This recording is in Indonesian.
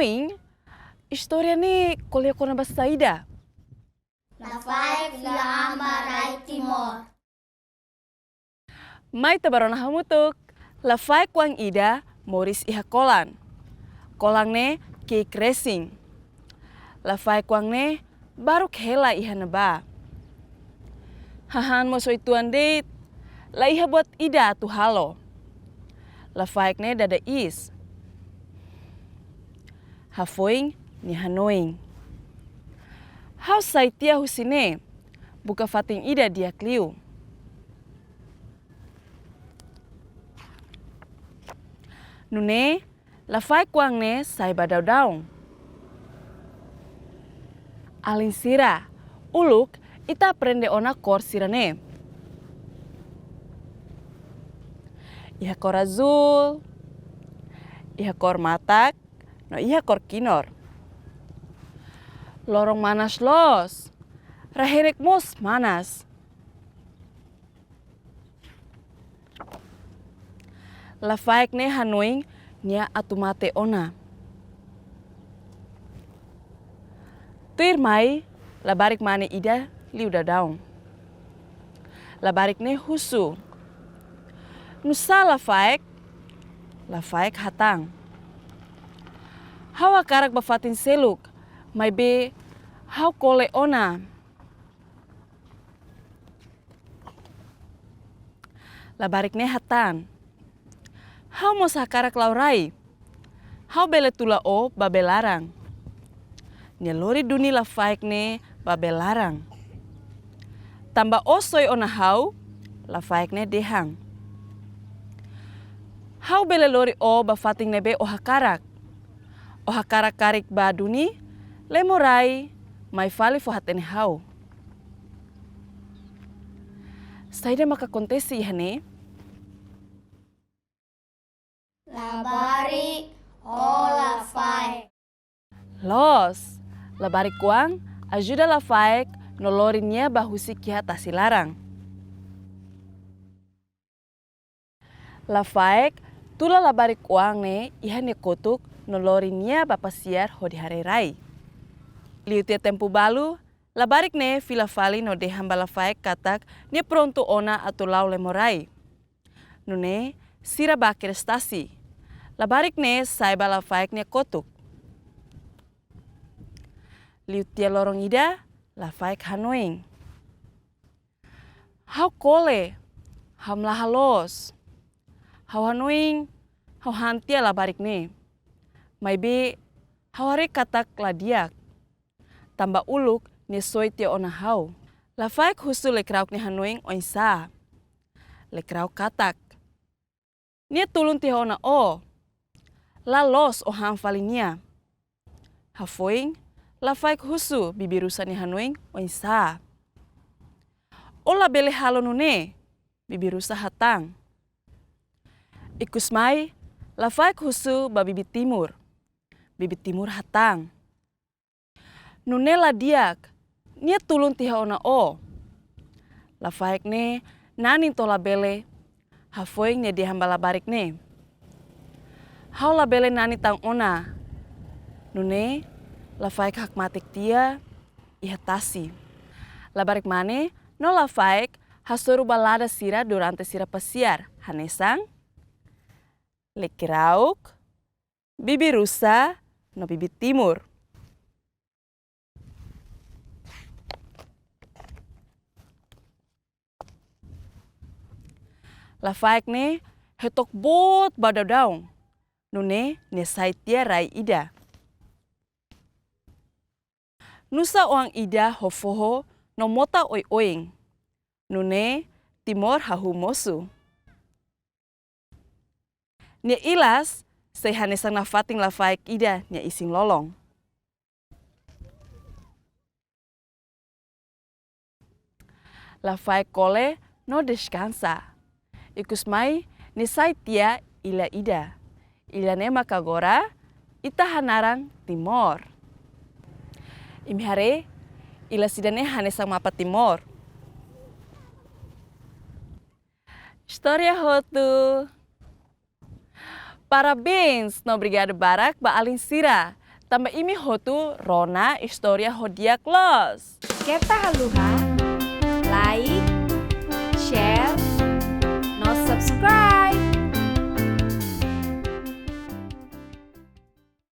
Hanoi, história ni kolya kona basaida. Lafai vila Marai Timor. Mai tabarona hamutuk, lafai kuang ida Moris iha kolan. Kolang ne ki kresing. Lafai kuang ne baru hela iha neba. Hahan mo so ituan date, la iha buat ida tu halo. Lafai ne dada is. Hafoing ni hanoing. Hau saitia husine, buka fating ida dia kliu. Nune, lafai kuang ne sai badau daung. Alin sira, uluk ita prende ona kor sirane. Iha kor azul, iha kor matak, no iha kor kinor. Lorong manas los, raherek mos manas. Lafaik ne hanoing nia atumate ona. Tuir mai, labarik mane ida liuda daung. Labarik ne husu. Nusa lafaik hatang. Hawa karak bafatin seluk, mai be hau kole ona. Labarik ne hatan. Hau mo sakarak laurai. Hau bele tula o babelarang. Nyelori duni lafaik ne babelarang. Tamba osoi ona hau, lafaik ne dehang. Hau bele lori o bafating nebe o hakarak. O hakarak karik ba duni, lemorai, mai fali fo hatene hau. Saida maka kontesi ihane. Labari o lafai. Los, labari kuang, ajuda lafaik nolorinya bahusi kia tasilarang. Lafaik, tula labari kuang ne ihane kotuk nolorinya bapasiar hodi harerai. Liutia tempu balu, labarik ne filafali no dehamba lafaik katak ne pronto ona atau lau lemorai. Nune, sira bakir stasi. Labarik ne saiba lafaik ne kotuk. Liutia lorong ida, lafaik hanoing. Hau kole, hau mlahalos. Hau hanoing, hau hantia labarik ne. Mai be, hau hare katak ladiak. Tamba uluk ne soi tia ona hau. Lafaik husu lekrauk ne hanoing oinsa. Lekrauk katak. Nia tulun tia ona o. La los o ham falinia. Hafoing, lafaik husu bibirusa ni hanoing oinsa. Ola bele halo nune, bibirusa hatang. Ikus mai, lafaik husu babibit timur. Bibit timur hatang. Nune la diak, nia tulun tiha ona o. Lafaik ne, nanin tola bele, hafoing ne dihamba labarik ne. Hau la bele nani tang ona. Nune, lafaik hak matik tia, iha tasi. Labarik mane, no lafaik hasuru balada sira durante sira pasiar. Hanesang, lekirauk, bibi rusa, no bibit timur. Lafaik ne, hetok bot badadaung. Nune, ne saitia rai ida. Nusa oang ida hofoho no mota oi-oing. Nune, timor hahu mosu. Nia ilas, sehanesang nafating lafaik ida nia ising lolong. Lafaik kole no descansa. Ikus mai, ni saitia ila ida. Ila ne makagora, ita hanarang timor. Imihare, ila sidane hanesang mapa timor. História hotu. Parabéns no Obrigado Barak ba Alin Sira. Tambah imi hotu Rona Historia Hodia Klos. Kita haluha, like,